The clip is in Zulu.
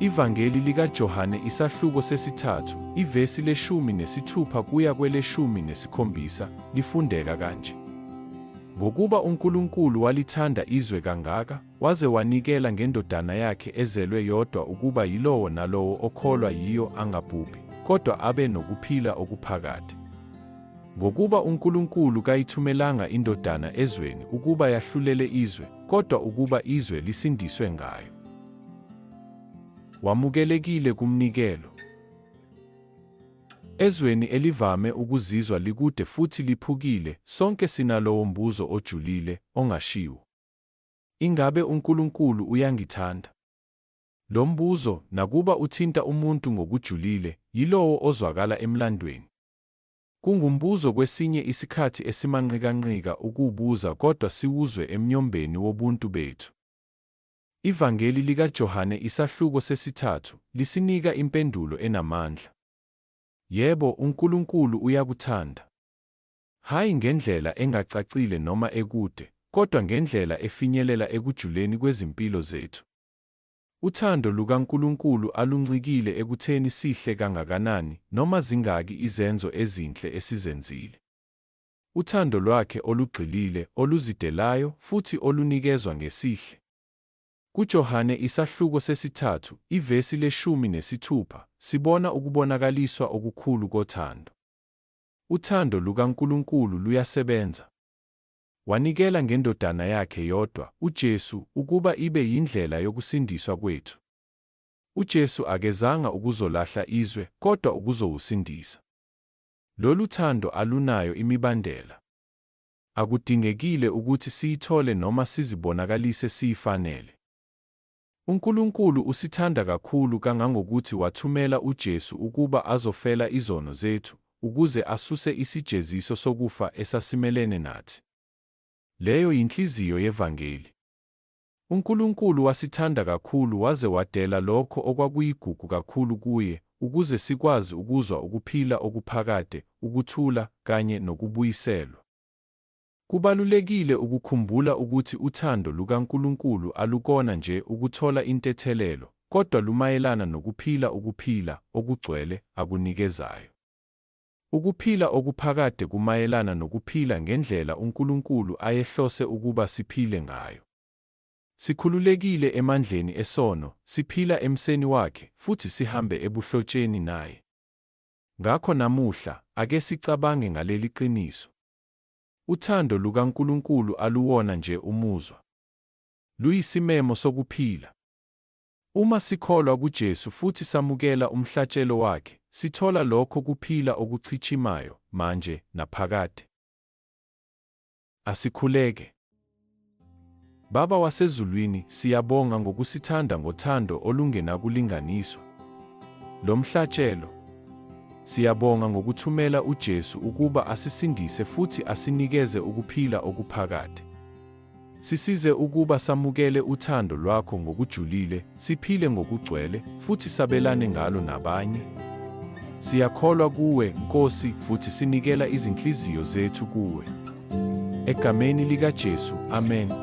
Ivangeli likaJohane isahluko sesithathu, ivesi le-16 kuya kwele-17 lifundeka kanje. Ngokuba uNkulunkulu walithanda izwe kangaka, waze wanikela ngendodana yakhe ezelwe yodwa ukuba yilowo nalowo okholwa yiyo angabhubhi, kodwa abe nokuphila okuphakade. Ngokuba uNkulunkulu kayithumelanga indodana ezweni ukuba yahlulele izwe, kodwa ukuba izwe lisindiswe ngayo. Wamukelekile kumnikelo. Ezweni elivame ukuzizwa likude futhi liphukile, sonke sinalowo mbuzo ojulile, ongashiwo. Ingabe uNkulunkulu uyangithanda? Lo mbuzo, nakuba uthinta umuntu ngokujulile, yilowo ozwakala emlandweni. Kungumbuzo kwesinye isikhathi esimanqikanqika ukuwubuza kodwa siwuzwe emnyombeni wobuntu bethu. Ivangeli likaJohane isahluko sesithathu lisinika impendulo enamandla. Yebo, uNkulunkulu uyakuthanda. Hayi ngendlela engacacile noma ekude, kodwa ngendlela efinyelela ekujuleni kwezimpilo zethu. Uthando lukaNkulunkulu aluncikile ekutheni sihle kangakanani noma zingaki izenzo ezinhle esizenzile. Uthando lwakhe olugxilile, oluzidelayo futhi olunikezwa ngesihle. KuJohane isahluko sesithathu, ivesi le-16, sibona ukubonakaliswa okukhulu kothando. Uthando lukaNkulunkulu luyasebenza. Wanikela ngendodana yakhe yodwa, uJesu, ukuba ibe yindlela yokusindiswa kwethu. uJesu akezanga ukuzolahla izwe, kodwa ukuzowusindisa. Lolu thando alunayo imibandela. Akudingekile ukuthi siyithole noma sizibonakalise siyifanele. uNkulunkulu usithanda kakhulu kangangokuthi wathumela uJesu ukuba azofela izono zethu, ukuze asuse isijeziso sokufa esasimelene nathi. Leyo yinhliziyo yevangeli. uNkulunkulu wasithanda kakhulu waze wadela lokho okwakuyigugu kakhulu kuye, ukuze sikwazi ukuzwa ukuphila okuphakade, ukuthula kanye nokubuyiselwa. Kubalulekile ukukhumbula ukuthi uthando lukaNkulunkulu alukona nje ukuthola intethelelo, kodwa lumayelana nokuphila ukuphila okugcwele akunikezayo. Ukuphila okuphakade kumayelana nokuphila ngendlela uNkulunkulu ayehlose ukuba siphile ngayo. Sikhululekile emandleni esono, siphila emseni wakhe, futhi sihambe ebuhlotsheni naye. Ngakho namuhla, ake sicabange ngaleli qiniso. Uthando lukaNkulunkulu aluwona nje umuzwa. Luyisimemo sokuphila. Uma sikholwa kuJesu futhi samukela umhlatshelo wakhe, sithola lokho kuphila okuchichimayo, manje naphakade. Asikhuleke. Baba wasezulwini, siyabonga ngokusithanda ngothando olungenakulinganiswa. Lo mhlatshelo, siyabonga ngokuthumela uJesu ukuba asisindise futhi asinikeze ukuphila okuphakade. Sisize ukuba samukele uthando lwakho ngokujulile, siphile ngokugcwele, futhi sabelane ngalo nabanye. Siyakholwa kuwe, Nkosi, futhi sinikela izinhliziyo zethu kuwe. Egameni likaJesu, amen.